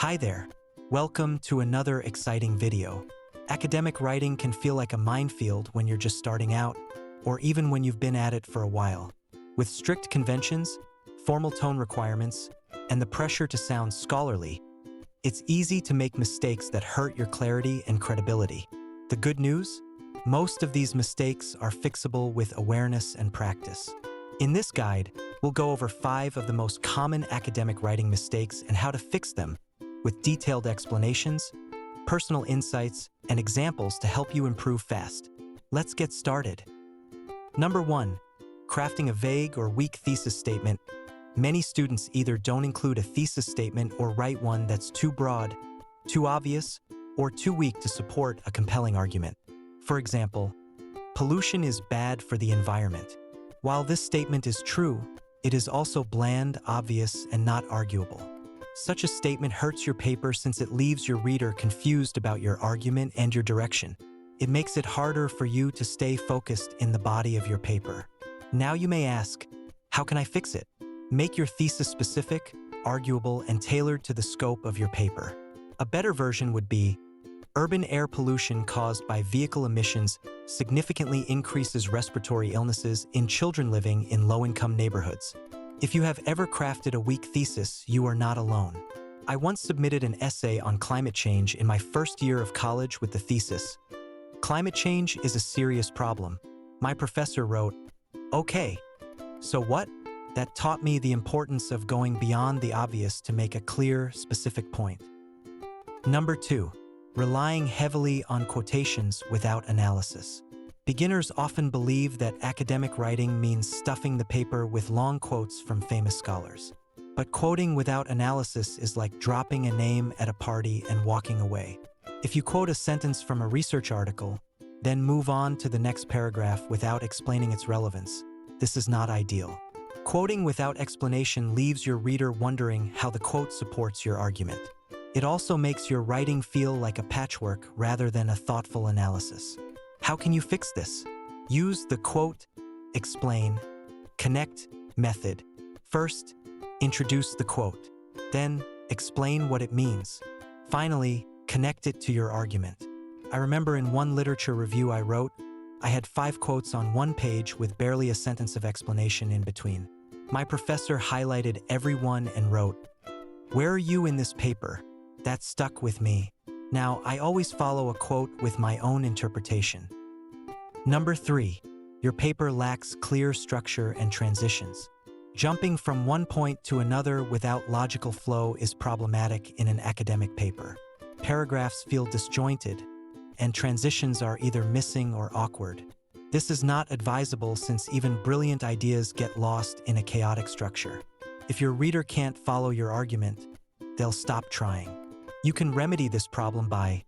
Hi there. Welcome to another exciting video. Academic writing can feel like a minefield when you're just starting out, or even when you've been at it for a while. With strict conventions, formal tone requirements, and the pressure to sound scholarly, it's easy to make mistakes that hurt your clarity and credibility. The good news? Most of these mistakes are fixable with awareness and practice. In this guide, we'll go over 5 of the most common academic writing mistakes and how to fix them, with detailed explanations, personal insights, and examples to help you improve fast. Let's get started. Number 1. Crafting a vague or weak thesis statement. Many students either don't include a thesis statement or write one that's too broad, too obvious, or too weak to support a compelling argument. For example, pollution is bad for the environment. While this statement is true, it is also bland, obvious, and not arguable. Such a statement hurts your paper since it leaves your reader confused about your argument and your direction. It makes it harder for you to stay focused in the body of your paper. Now you may ask, how can I fix it? Make your thesis specific, arguable, and tailored to the scope of your paper. A better version would be, urban air pollution caused by vehicle emissions significantly increases respiratory illnesses in children living in low-income neighborhoods. If you have ever crafted a weak thesis, you are not alone. I once submitted an essay on climate change in my first year of college with the thesis, "Climate change is a serious problem." My professor wrote, "Okay, so what?" That taught me the importance of going beyond the obvious to make a clear, specific point. Number 2. Relying heavily on quotations without analysis. Beginners often believe that academic writing means stuffing the paper with long quotes from famous scholars. But quoting without analysis is like dropping a name at a party and walking away. If you quote a sentence from a research article, then move on to the next paragraph without explaining its relevance, this is not ideal. Quoting without explanation leaves your reader wondering how the quote supports your argument. It also makes your writing feel like a patchwork rather than a thoughtful analysis. How can you fix this? Use the quote, explain, connect method. First, introduce the quote. Then, explain what it means. Finally, connect it to your argument. I remember in one literature review I wrote, I had 5 quotes on one page with barely a sentence of explanation in between. My professor highlighted every one and wrote, "Where are you in this paper?" That stuck with me. Now, I always follow a quote with my own interpretation. Number 3. Your paper lacks clear structure and transitions. Jumping from one point to another without logical flow is problematic in an academic paper. Paragraphs feel disjointed, and transitions are either missing or awkward. This is not advisable since even brilliant ideas get lost in a chaotic structure. If your reader can't follow your argument, they'll stop trying. You can remedy this problem by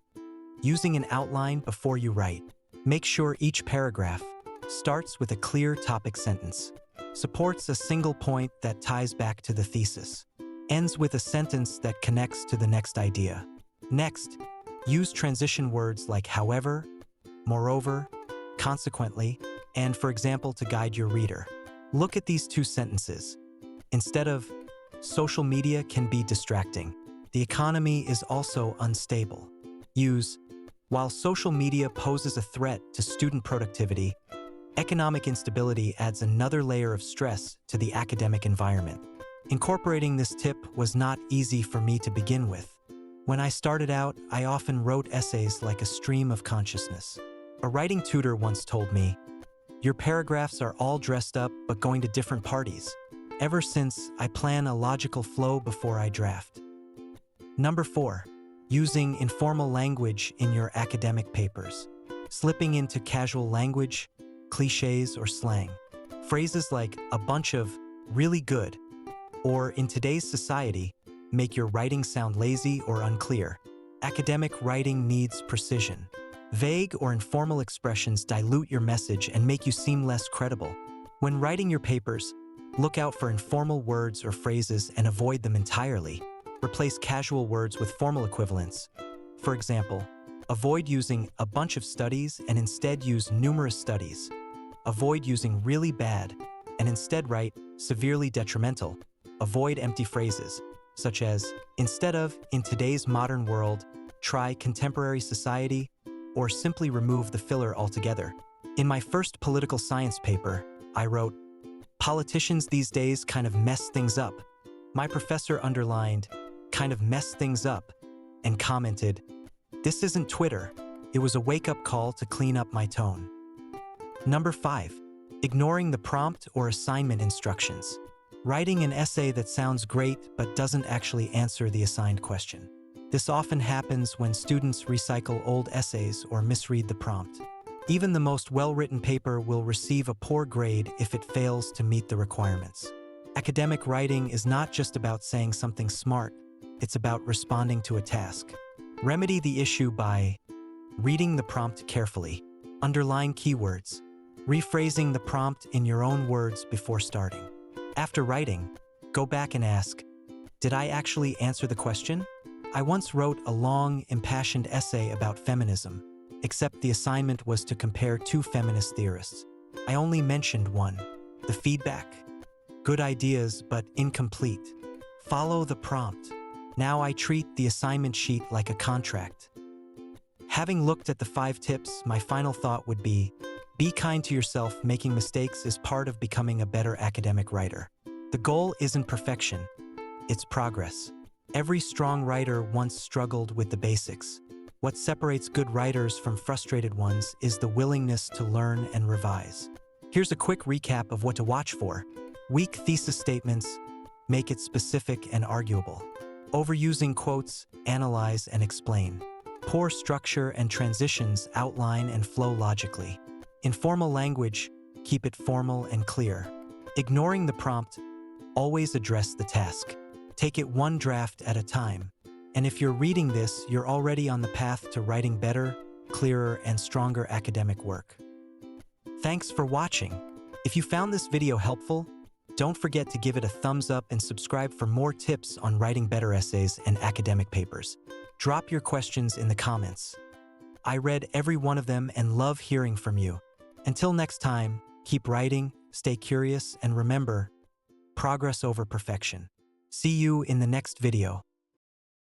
using an outline before you write. Make sure each paragraph starts with a clear topic sentence, supports a single point that ties back to the thesis, ends with a sentence that connects to the next idea. Next, use transition words like however, moreover, consequently, and for example to guide your reader. Look at these 2 sentences. Instead of, social media can be distracting, the economy is also unstable. Use, while social media poses a threat to student productivity, economic instability adds another layer of stress to the academic environment. Incorporating this tip was not easy for me to begin with. When I started out, I often wrote essays like a stream of consciousness. A writing tutor once told me, "Your paragraphs are all dressed up but going to different parties." Ever since, I plan a logical flow before I draft. Number 4. Using informal language in your academic papers. Slipping into casual language, cliches, or slang. Phrases like "a bunch of," "really good," or "in today's society," make your writing sound lazy or unclear. Academic writing needs precision. Vague or informal expressions dilute your message and make you seem less credible. When writing your papers, look out for informal words or phrases and avoid them entirely. Replace casual words with formal equivalents. For example, avoid using "a bunch of studies" and instead use "numerous studies." Avoid using "really bad" and instead write "severely detrimental." Avoid empty phrases. such as, instead of, in today's modern world, try contemporary society, or simply remove the filler altogether. In my first political science paper, I wrote, "Politicians these days kind of mess things up." My professor underlined, "kind of mess things up," and commented, "This isn't Twitter." It was a wake-up call to clean up my tone. Number 5. Ignoring the prompt or assignment instructions. Writing an essay that sounds great but doesn't actually answer the assigned question. This often happens when students recycle old essays or misread the prompt. Even the most well-written paper will receive a poor grade if it fails to meet the requirements. Academic writing is not just about saying something smart, it's about responding to a task. Remedy the issue by reading the prompt carefully, underline keywords, rephrasing the prompt in your own words before starting. After writing, go back and ask, did I actually answer the question? I once wrote a long, impassioned essay about feminism, except the assignment was to compare two feminist theorists. I only mentioned one. The feedback? Good ideas, but incomplete. Follow the prompt. Now I treat the assignment sheet like a contract. Having looked at the 5 tips, my final thought would be kind to yourself. Making mistakes is part of becoming a better academic writer. The goal isn't perfection, it's progress. Every strong writer once struggled with the basics. What separates good writers from frustrated ones is the willingness to learn and revise. Here's a quick recap of what to watch for. Weak thesis statements, make it specific and arguable. Overusing quotes, analyze and explain. Poor structure and transitions, outline and flow logically. Informal language, keep it formal and clear. Ignoring the prompt, always address the task. Take it one draft at a time. And if you're reading this, you're already on the path to writing better, clearer, and stronger academic work. Thanks for watching. If you found this video helpful, don't forget to give it a thumbs up and subscribe for more tips on writing better essays and academic papers. Drop your questions in the comments. I read every one of them and love hearing from you. Until next time, keep writing, stay curious, and remember, progress over perfection. See you in the next video.